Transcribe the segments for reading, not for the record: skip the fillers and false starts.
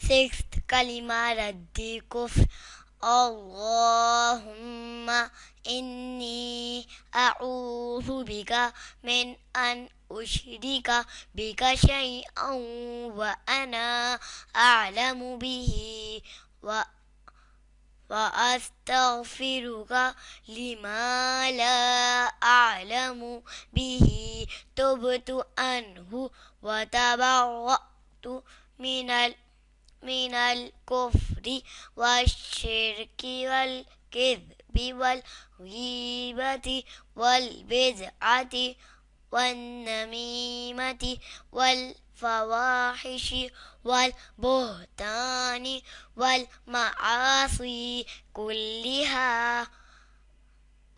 Sixth kalima raddi kufr. Allahumma inni a'udhu bika min an ushrika bika shay'an wa ana a'lamu bihi wa وأستغفرك لما لا أعلم به تبت عنه وتبرأت من الكفر والشرك والكذب والغيبة والبدعة والنميمة والفواحش والبهتان والمعاصي كلها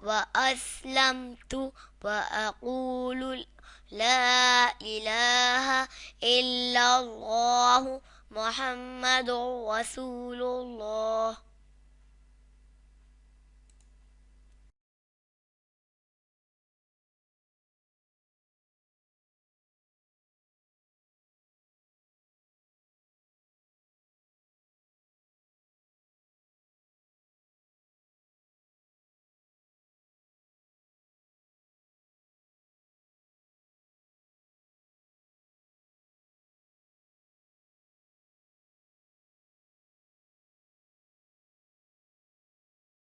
وأسلمت وأقول لا إله إلا الله محمد رسول الله.